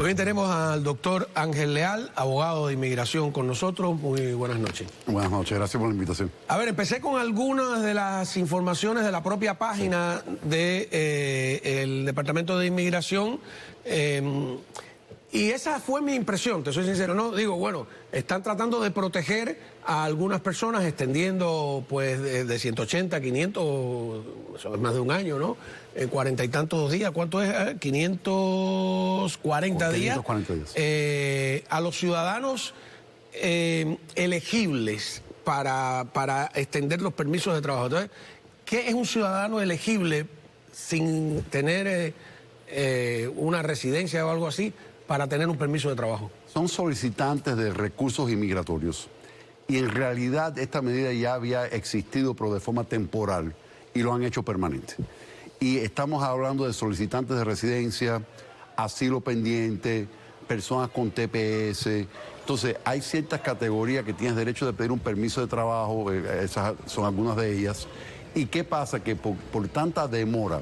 También tenemos al doctor Ángel Leal, abogado de inmigración con nosotros. Muy buenas noches. Buenas noches, gracias por la invitación. A ver, empecé con algunas de las informaciones de la propia página del Departamento de Inmigración. Y esa fue mi impresión, te soy sincero, ¿no? Digo, bueno, están tratando de proteger a algunas personas extendiendo pues de 180 a 500, eso es más de un año, ¿no? 40 y tantos días, ¿cuánto es? 540 días. 540 días. A los ciudadanos elegibles para extender los permisos de trabajo. Entonces, ¿qué es un ciudadano elegible sin tener una residencia o algo así para tener un permiso de trabajo? Son solicitantes de recursos inmigratorios y en realidad esta medida ya había existido pero de forma temporal y lo han hecho permanente. Y estamos hablando de solicitantes de residencia, asilo pendiente, personas con TPS. Entonces hay ciertas categorías que tienes derecho de pedir un permiso de trabajo, esas son algunas de ellas. ¿Y qué pasa? Que por tanta demora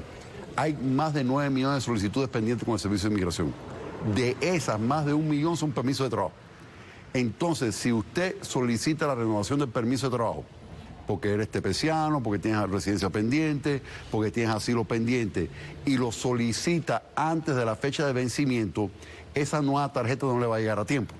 hay más de 9 millones de solicitudes pendientes con el Servicio de Inmigración. De esas, más de 1 millón son permisos de trabajo. Entonces, si usted solicita la renovación del permiso de trabajo, porque eres tepeciano, porque tienes residencia pendiente, porque tienes asilo pendiente, y lo solicita antes de la fecha de vencimiento, esa nueva tarjeta no le va a llegar a tiempo.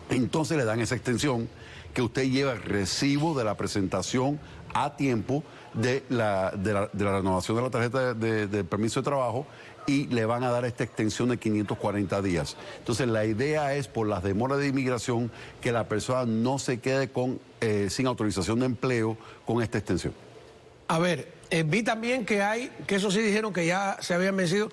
Entonces le dan esa extensión que usted lleva el recibo de la presentación a tiempo de la renovación de la tarjeta de permiso de trabajo y le van a dar esta extensión de 540 días. Entonces la idea es, por las demoras de inmigración, que la persona no se quede sin autorización de empleo con esta extensión. A ver, vi también que eso sí dijeron que ya se habían vencido.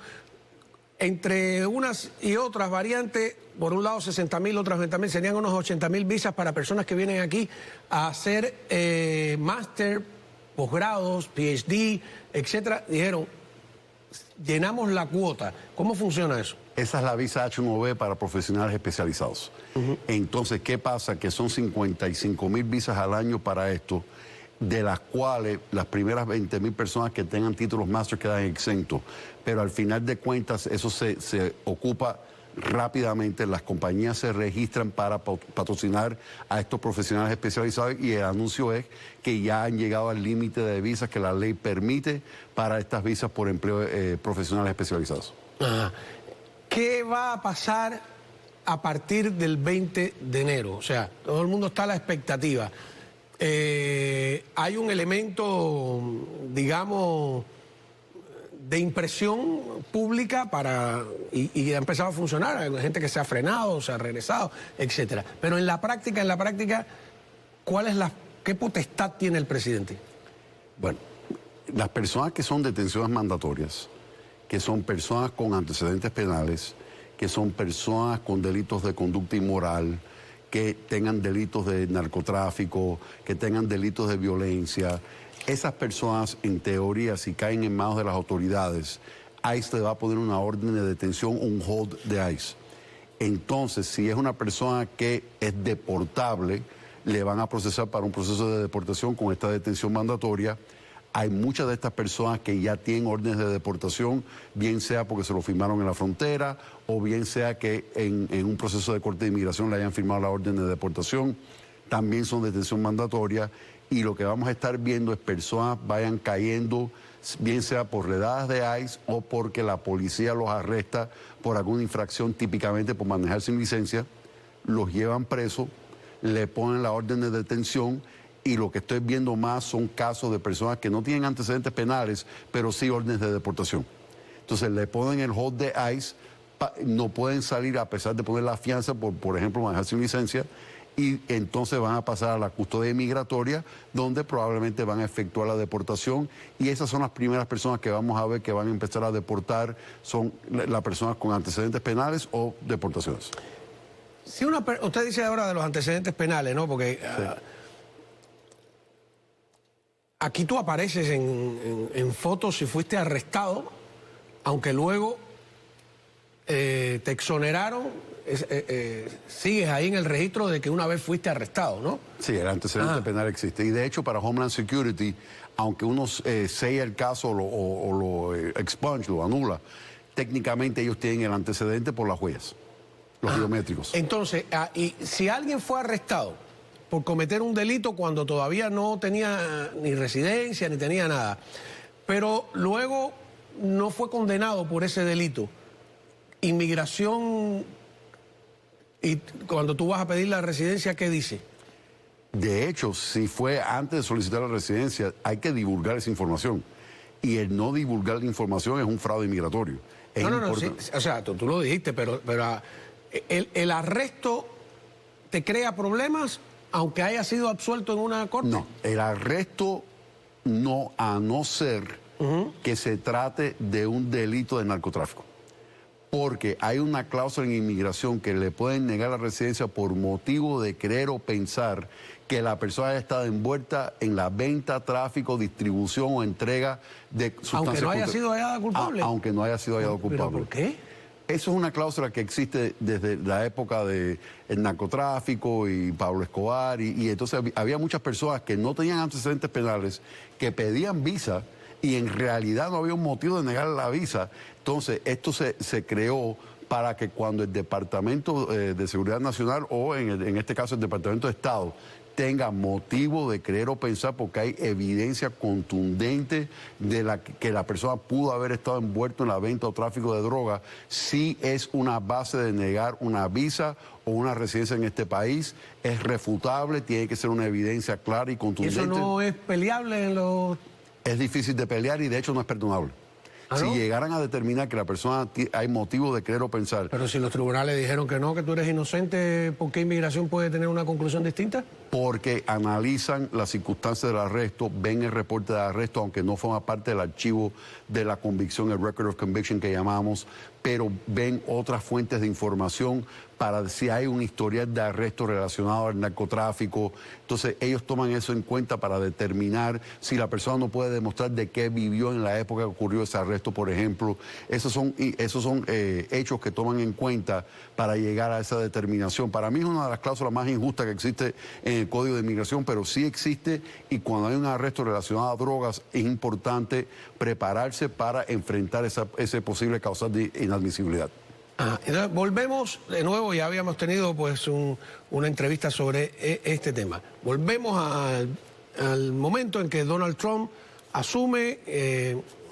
Entre unas y otras variantes, por un lado 60.000, otras 20.000, serían unos 80.000 visas para personas que vienen aquí a hacer máster, posgrados, PhD, etcétera. Dijeron, llenamos la cuota. ¿Cómo funciona eso? Esa es la visa H1B para profesionales especializados. Entonces, ¿qué pasa? Que son 55.000 visas al año para esto, de las cuales las primeras 20.000 personas que tengan títulos máster quedan exentos. Pero al final de cuentas, eso se ocupa rápidamente. Las compañías se registran para patrocinar a estos profesionales especializados y el anuncio es que ya han llegado al límite de visas que la ley permite para estas visas por empleo profesionales especializados. Ajá. ¿Qué va a pasar a partir del 20 de enero? O sea, todo el mundo está a la expectativa. Hay un elemento, digamos, de impresión pública y ha empezado a funcionar. Hay gente que se ha frenado, se ha regresado, etcétera. Pero en la práctica, ¿qué potestad tiene el presidente? Bueno, las personas que son detenciones mandatorias, que son personas con antecedentes penales, que son personas con delitos de conducta inmoral, que tengan delitos de narcotráfico, que tengan delitos de violencia, esas personas, en teoría, si caen en manos de las autoridades, ICE le va a poner una orden de detención, un hold de ICE. Entonces, si es una persona que es deportable, le van a procesar para un proceso de deportación con esta detención mandatoria. Hay muchas de estas personas que ya tienen órdenes de deportación, bien sea porque se lo firmaron en la frontera o bien sea que en un proceso de corte de inmigración le hayan firmado la orden de deportación. También son detención mandatoria y lo que vamos a estar viendo es personas vayan cayendo, bien sea por redadas de ICE o porque la policía los arresta por alguna infracción, típicamente por manejar sin licencia, los llevan presos, le ponen la orden de detención. Y lo que estoy viendo más son casos de personas que no tienen antecedentes penales, pero sí órdenes de deportación. Entonces le ponen el hold de ICE, no pueden salir a pesar de poner la fianza por ejemplo, manejar sin licencia, y entonces van a pasar a la custodia migratoria, donde probablemente van a efectuar la deportación, y esas son las primeras personas que vamos a ver que van a empezar a deportar, son las personas con antecedentes penales o deportaciones. Si usted dice ahora de los antecedentes penales, ¿no? Porque... Sí. Aquí tú apareces en fotos si fuiste arrestado, aunque luego te exoneraron, sigues ahí en el registro de que una vez fuiste arrestado, ¿no? Sí, el antecedente penal existe. Y de hecho para Homeland Security, aunque uno sella el caso o lo expunge, lo anula, técnicamente ellos tienen el antecedente por las huellas. los biométricos. Entonces, y si alguien fue arrestado por cometer un delito cuando todavía no tenía ni residencia ni tenía nada, pero luego no fue condenado por ese delito, inmigración, y cuando tú vas a pedir la residencia, ¿qué dice? De hecho, si fue antes de solicitar la residencia, hay que divulgar esa información. Y el no divulgar la información es un fraude migratorio. No, sí, o sea, tú lo dijiste, pero el arresto te crea problemas aunque haya sido absuelto en una corte. No, el arresto no, a no ser que se trate de un delito de narcotráfico. Porque hay una cláusula en inmigración que le pueden negar la residencia por motivo de creer o pensar que la persona haya estado envuelta en la venta, tráfico, distribución o entrega de sustancias. Aunque no haya sido hallada culpable. Aunque no haya sido hallado culpable. ¿Pero por qué? Eso es una cláusula que existe desde la época del narcotráfico y Pablo Escobar. Y entonces había muchas personas que no tenían antecedentes penales, que pedían visa y en realidad no había un motivo de negar la visa. Entonces, esto se creó para que cuando el Departamento de Seguridad Nacional o en este caso el Departamento de Estado tenga motivo de creer o pensar, porque hay evidencia contundente de que la persona pudo haber estado envuelto en la venta o tráfico de droga, sí es una base de negar una visa o una residencia en este país, es refutable, tiene que ser una evidencia clara y contundente. ¿Y eso no es peleable en los...? Es difícil de pelear y de hecho no es perdonable. ¿Ah, si no? llegaran a determinar que la persona hay motivo de creer o pensar... Pero si los tribunales dijeron que no, que tú eres inocente, ¿por qué inmigración puede tener una conclusión distinta? Porque analizan las circunstancias del arresto, ven el reporte de arresto, aunque no forma parte del archivo de la convicción, el record of conviction que llamamos, pero ven otras fuentes de información para si hay un historial de arresto relacionado al narcotráfico. Entonces ellos toman eso en cuenta para determinar si la persona no puede demostrar de qué vivió en la época que ocurrió ese arresto, por ejemplo. Esos son hechos que toman en cuenta para llegar a esa determinación. Para mí es una de las cláusulas más injustas que existe en el Código de Inmigración, pero sí existe, y cuando hay un arresto relacionado a drogas es importante prepararse para enfrentar ese posible causal de inadmisibilidad. Entonces, volvemos de nuevo, ya habíamos tenido pues una entrevista sobre este tema. Volvemos al momento en que Donald Trump asume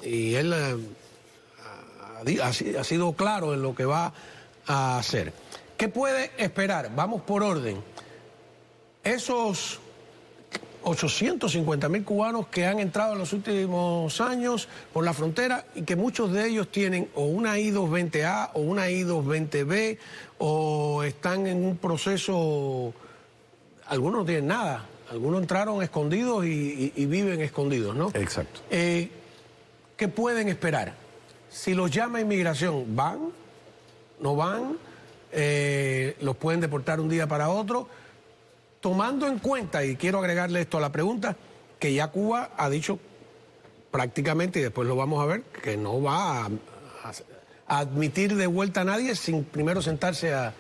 y él ha sido claro en lo que va a hacer. ¿Qué puede esperar? Vamos por orden. Esos 850.000 cubanos que han entrado en los últimos años por la frontera y que muchos de ellos tienen o una I-220A o una I-220B o están en un proceso, algunos no tienen nada, algunos entraron escondidos y viven escondidos, ¿no? Exacto. ¿Qué pueden esperar? Si los llama inmigración, ¿van? ¿No van? ¿Los pueden deportar un día para otro? Tomando en cuenta, y quiero agregarle esto a la pregunta, que ya Cuba ha dicho prácticamente, y después lo vamos a ver, que no va a admitir de vuelta a nadie sin primero sentarse a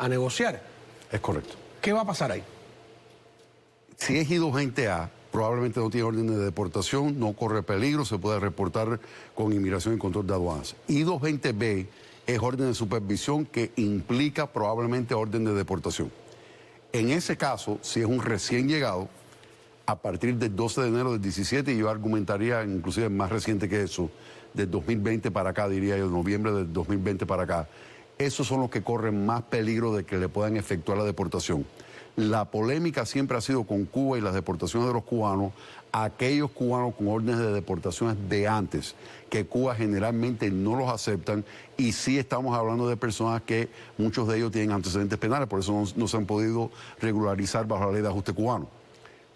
negociar. Es correcto. ¿Qué va a pasar ahí? Si es I-220A, probablemente no tiene orden de deportación, no corre peligro, se puede reportar con Inmigración y Control de Aduanas. I-220B es orden de supervisión que implica probablemente orden de deportación. En ese caso, si es un recién llegado, a partir del 12 de enero del 17, y yo argumentaría inclusive más reciente que eso, del 2020 para acá, diría yo, noviembre del 2020 para acá, esos son los que corren más peligro de que le puedan efectuar la deportación. La polémica siempre ha sido con Cuba y las deportaciones de los cubanos, aquellos cubanos con órdenes de deportaciones de antes, que Cuba generalmente no los aceptan, y sí estamos hablando de personas que muchos de ellos tienen antecedentes penales, por eso no se han podido regularizar bajo la ley de ajuste cubano.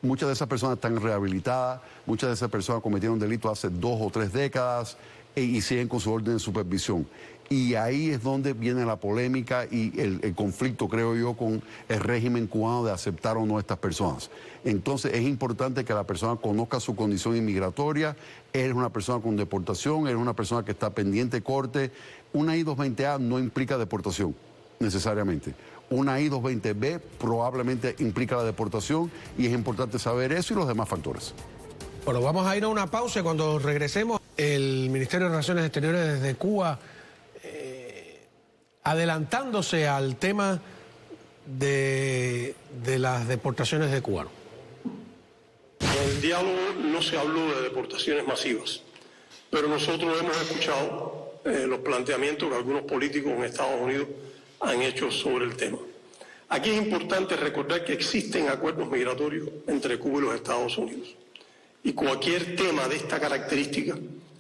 Muchas de esas personas están rehabilitadas, muchas de esas personas cometieron delitos hace 2 o 3 décadas y siguen con su orden de supervisión. Y ahí es donde viene la polémica y el conflicto, creo yo, con el régimen cubano de aceptar o no a estas personas. Entonces es importante que la persona conozca su condición inmigratoria, eres una persona con deportación, eres una persona que está pendiente de corte. Una I-220A no implica deportación, necesariamente. Una I-220B probablemente implica la deportación y es importante saber eso y los demás factores. Bueno, vamos a ir a una pausa y cuando regresemos, el Ministerio de Relaciones Exteriores desde Cuba adelantándose al tema de las deportaciones de cubanos. En el diálogo no se habló de deportaciones masivas, pero nosotros hemos escuchado los planteamientos que algunos políticos en Estados Unidos han hecho sobre el tema. Aquí es importante recordar que existen acuerdos migratorios entre Cuba y los Estados Unidos. Y cualquier tema de esta característica,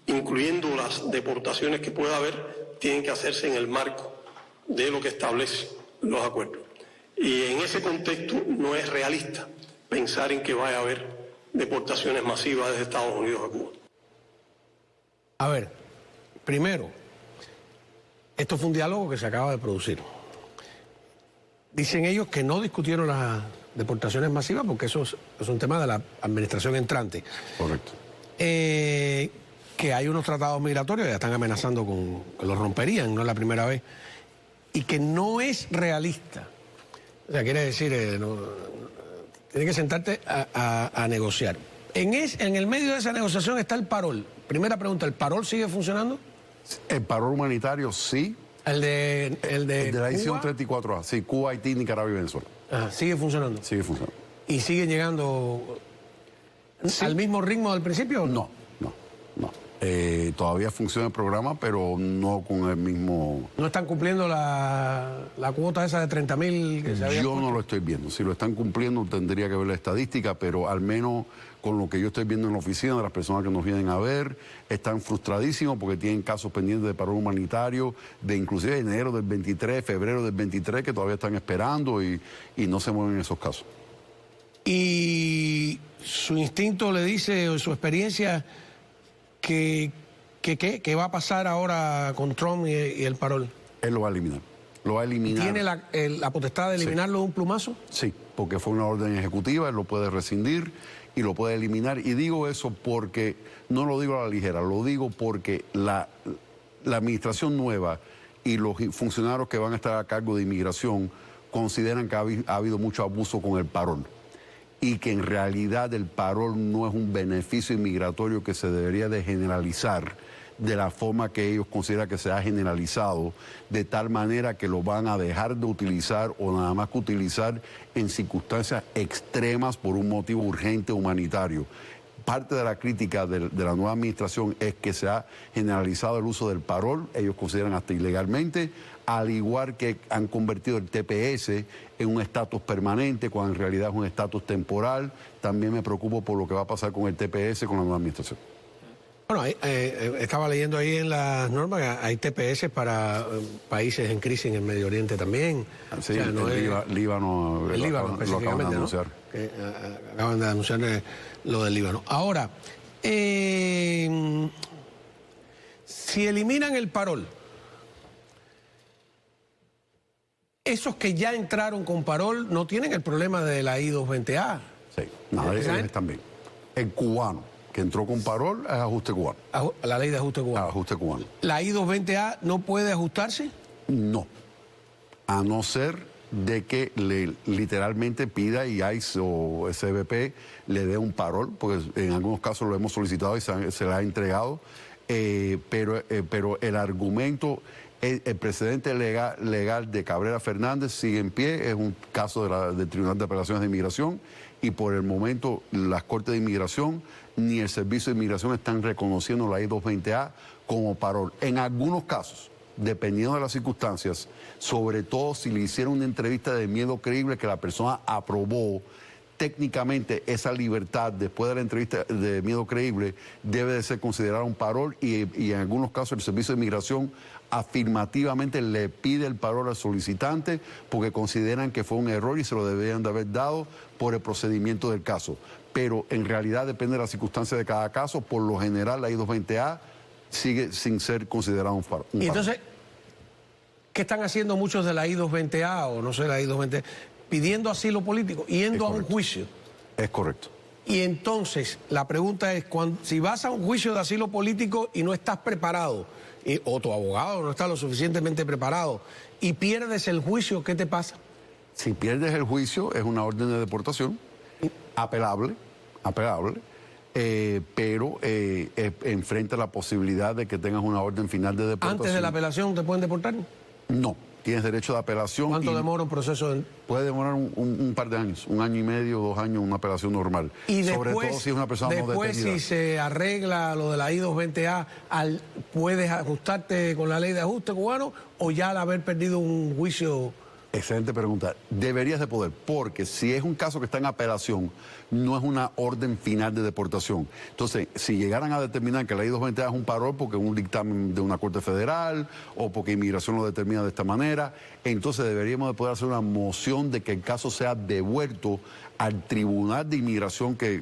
incluyendo las deportaciones que pueda haber, tienen que hacerse en el marco de lo que establecen los acuerdos. Y en ese contexto no es realista pensar en que vaya a haber deportaciones masivas desde Estados Unidos a Cuba. A ver, primero, esto fue un diálogo que se acaba de producir. Dicen ellos que no discutieron las deportaciones masivas porque eso es un tema de la administración entrante. Correcto. Que hay unos tratados migratorios que ya están amenazando con que los romperían, no es la primera vez, y que no es realista. O sea, quiere decir, tiene que sentarte a negociar. En el medio de esa negociación está el parol. Primera pregunta, ¿el parol sigue funcionando? El parol humanitario sí. El de la edición Cuba, 34A, sí, Cuba, Haití, Nicaragua y Venezuela. sigue funcionando. Sigue funcionando. ¿Y siguen llegando al mismo ritmo del principio? No. Todavía funciona el programa, pero no con el mismo... ¿No están cumpliendo la cuota esa de 30.000 que se había Yo puesto? no lo estoy viendo. Si lo están cumpliendo, tendría que ver la estadística, pero al menos con lo que yo estoy viendo en la oficina, de las personas que nos vienen a ver, están frustradísimos porque tienen casos pendientes de parol humanitario, de inclusive enero del 23, febrero del 23, que todavía están esperando y no se mueven esos casos. Y su instinto le dice, o su experiencia, que va a pasar ahora con Trump y el parol. Él lo va a eliminar. Lo va a eliminar. ¿Tiene la potestad de eliminarlo de un plumazo? Sí, porque fue una orden ejecutiva, él lo puede rescindir y lo puede eliminar. Y digo eso porque, no lo digo a la ligera, lo digo porque la administración nueva y los funcionarios que van a estar a cargo de inmigración consideran que ha habido mucho abuso con el parol. Y que en realidad el parol no es un beneficio inmigratorio que se debería de generalizar de la forma que ellos consideran que se ha generalizado, de tal manera que lo van a dejar de utilizar o nada más que utilizar en circunstancias extremas por un motivo urgente humanitario. Parte de la crítica de la nueva administración es que se ha generalizado el uso del parol, ellos consideran hasta ilegalmente, al igual que han convertido el TPS en un estatus permanente, cuando en realidad es un estatus temporal. También me preocupo por lo que va a pasar con el TPS con la nueva administración. Bueno, estaba leyendo ahí en las normas que hay TPS para países en crisis en el Medio Oriente también. Sí, o sea, no Líbano, el Líbano lo acaban de específicamente, anunciar. ¿no? Que, acaban de anunciar lo del Líbano. Ahora, si eliminan el parol, esos que ya entraron con parol no tienen el problema de la I-220A. Sí, nada, ellos están bien. El cubano que entró con parol es ajuste cubano. La ley de ajuste cubano. Ajuste cubano. ¿La I-220A no puede ajustarse? No, a no ser de que literalmente pida y ICE o SBP le dé un parol, porque en algunos casos lo hemos solicitado y se le ha entregado, pero el argumento, el precedente legal de Cabrera Fernández sigue en pie, es un caso del Tribunal de Apelaciones de Inmigración y por el momento las Cortes de Inmigración ni el Servicio de Inmigración están reconociendo la I-220A como parol. En algunos casos, dependiendo de las circunstancias, sobre todo si le hicieron una entrevista de miedo creíble que la persona aprobó, técnicamente esa libertad después de la entrevista de miedo creíble debe de ser considerada un parol y en algunos casos el Servicio de Inmigración afirmativamente le pide el parol al solicitante porque consideran que fue un error y se lo deberían de haber dado por el procedimiento del caso. Pero en realidad depende de las circunstancias de cada caso. Por lo general la I-220A sigue sin ser considerado un parol. Y entonces, ¿qué están haciendo muchos de la I-220A o no sé, la I-220A? Pidiendo asilo político, yendo a un juicio. Es correcto. Y entonces, la pregunta es, si vas a un juicio de asilo político y no estás preparado, o tu abogado no está lo suficientemente preparado, y pierdes el juicio, ¿qué te pasa? Si pierdes el juicio, es una orden de deportación, apelable, pero enfrenta la posibilidad de que tengas una orden final de deportación. ¿Antes de la apelación te pueden deportar? No, tienes derecho de apelación. ¿Cuánto demora un proceso? Puede demorar un par de años, 1 año y medio, 2 años, una apelación normal. Y sobre después, todo si es una persona no después detenida. si se arregla lo de la I-220A, ¿puedes ajustarte con la ley de ajuste cubano o ya al haber perdido un juicio? Excelente pregunta. Deberías de poder, porque si es un caso que está en apelación, no es una orden final de deportación. Entonces, si llegaran a determinar que la I-220A es un parol porque es un dictamen de una corte federal o porque inmigración lo determina de esta manera, entonces deberíamos de poder hacer una moción de que el caso sea devuelto al tribunal de inmigración que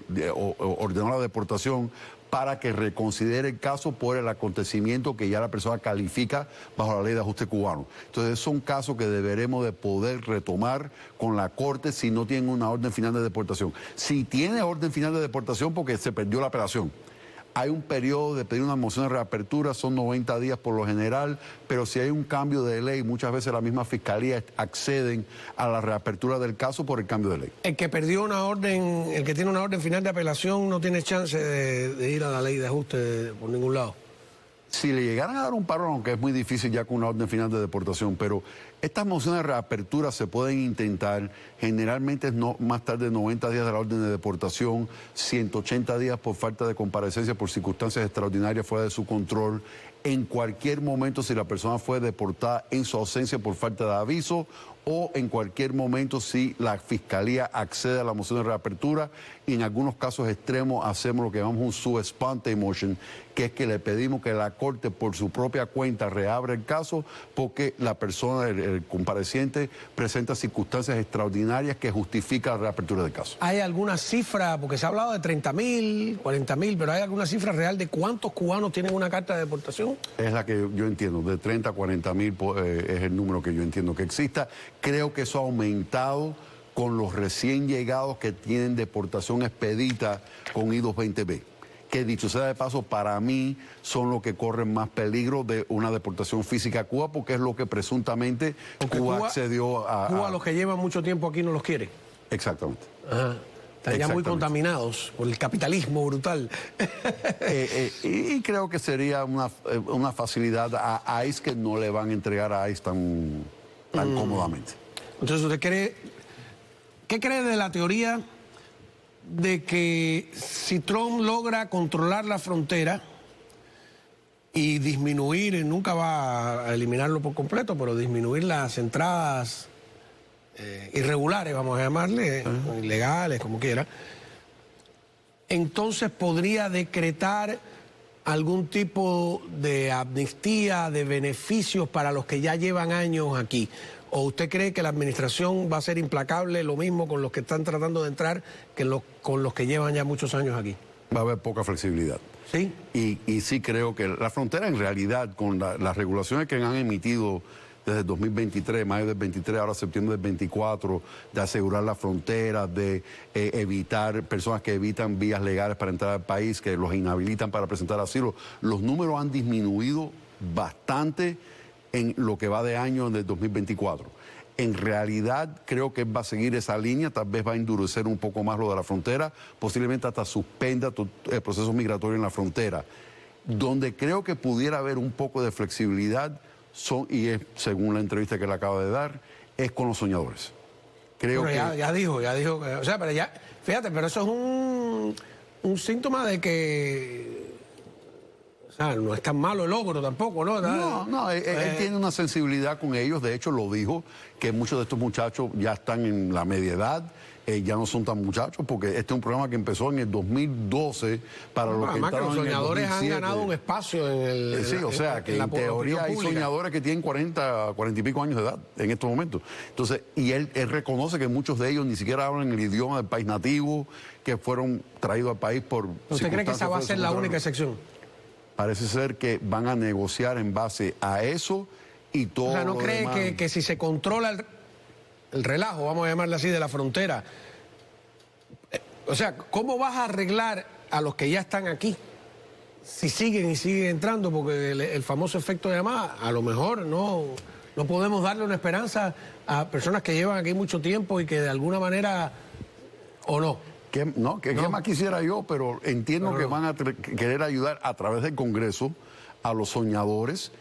ordenó la deportación para que reconsidere el caso por el acontecimiento que ya la persona califica bajo la ley de ajuste cubano. Entonces, son casos que deberemos de poder retomar con la Corte si no tienen una orden final de deportación. Si tiene orden final de deportación porque se perdió la apelación. Hay un periodo de pedir una moción de reapertura, son 90 días por lo general, pero si hay un cambio de ley, muchas veces la misma fiscalía acceden a la reapertura del caso por el cambio de ley. El que perdió una orden, el que tiene una orden final de apelación no tiene chance de ir a la ley de ajuste por ningún lado. Si le llegaran a dar un parón, aunque es muy difícil ya con una orden final de deportación, pero estas mociones de reapertura se pueden intentar, generalmente es no más tarde de 90 días de la orden de deportación, 180 días por falta de comparecencia por circunstancias extraordinarias fuera de su control, en cualquier momento si la persona fue deportada en su ausencia por falta de aviso o en cualquier momento si la fiscalía accede a la moción de reapertura y en algunos casos extremos hacemos lo que llamamos un sua sponte motion, que es que le pedimos que la Corte por su propia cuenta reabra el caso porque la persona, el compareciente, presenta circunstancias extraordinarias que justifican la reapertura del caso. ¿Hay alguna cifra? Porque se ha hablado de 30.000, 40.000, pero ¿hay alguna cifra real de cuántos cubanos tienen una carta de deportación? Es la que yo entiendo, de 30 a 40.000 es el número que yo entiendo que exista. Creo que eso ha aumentado con los recién llegados que tienen deportación expedita con I-220B. Que dicho sea de paso, para mí son los que corren más peligro de una deportación física a Cuba porque es lo que presuntamente Cuba accedió a... Cuba, los que llevan mucho tiempo aquí no los quiere. Exactamente. Ajá. Están ya muy contaminados por el capitalismo brutal. Y creo que sería una facilidad a ICE que no le van a entregar a ICE tan cómodamente. Entonces, ¿qué cree de la teoría de que si Trump logra controlar la frontera y disminuir, nunca va a eliminarlo por completo, pero disminuir las entradas irregulares, vamos a llamarle, ilegales, como quiera, entonces podría decretar algún tipo de amnistía, de beneficios para los que ya llevan años aquí? ¿O usted cree que la administración va a ser implacable, lo mismo con los que están tratando de entrar que con los que llevan ya muchos años aquí? Va a haber poca flexibilidad. ¿Sí? Y sí creo que la frontera en realidad, con las regulaciones que han emitido desde 2023, mayo del 23, ahora septiembre del 24, de asegurar la frontera, de evitar personas que evitan vías legales para entrar al país, que los inhabilitan para presentar asilo, los números han disminuido bastante en lo que va de año del 2024. En realidad creo que va a seguir esa línea, tal vez va a endurecer un poco más lo de la frontera, posiblemente hasta suspenda el proceso migratorio en la frontera. Donde creo que pudiera haber un poco de flexibilidad y es, según la entrevista que le acaba de dar, es con los soñadores. Creo que... ya dijo, o sea, pero ya, fíjate, pero eso es un síntoma de que... O sea, no es tan malo el logro tampoco, ¿no? No, él tiene una sensibilidad con ellos. De hecho, lo dijo, que muchos de estos muchachos ya están en la media edad, ya no son tan muchachos, porque este es un programa que empezó en el 2012 para los que además que los soñadores han ganado un espacio en el... Sí, o sea, que en teoría hay soñadores que tienen 40 y pico años de edad en estos momentos. Entonces, y él reconoce que muchos de ellos ni siquiera hablan el idioma del país nativo, que fueron traídos al país por... ¿Usted cree que esa va a ser la única excepción? Parece ser que van a negociar en base a eso y todo. O sea, ¿no cree que si se controla el relajo, vamos a llamarle así, de la frontera? O sea, ¿cómo vas a arreglar a los que ya están aquí? Si siguen y siguen entrando, porque el famoso efecto de llamada, a lo mejor no podemos darle una esperanza a personas que llevan aquí mucho tiempo y que de alguna manera, o no. ¿Qué más quisiera yo? Pero entiendo que van a querer ayudar a través del Congreso a los soñadores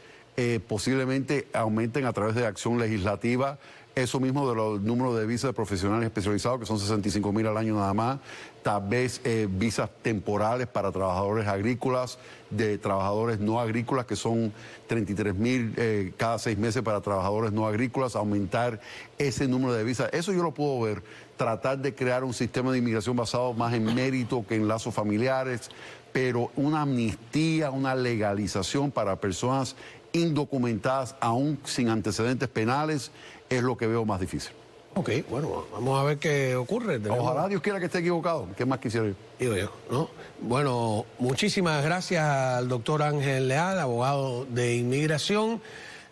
posiblemente aumenten a través de acción legislativa. Eso mismo de los números de visas de profesionales especializados, que son 65,000 al año nada más. Tal vez visas temporales para trabajadores agrícolas, de trabajadores no agrícolas, que son 33,000 cada 6 meses para trabajadores no agrícolas, aumentar ese número de visas. Eso yo lo puedo ver. Tratar de crear un sistema de inmigración basado más en mérito que en lazos familiares, pero una amnistía, una legalización para personas indocumentadas, aún sin antecedentes penales, es lo que veo más difícil. Ok, bueno, vamos a ver qué ocurre. Ojalá Dios quiera que esté equivocado. ¿Qué más quisiera yo? Digo yo, ¿no? Bueno, muchísimas gracias al doctor Ángel Leal, abogado de inmigración.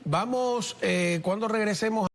Vamos, cuando regresemos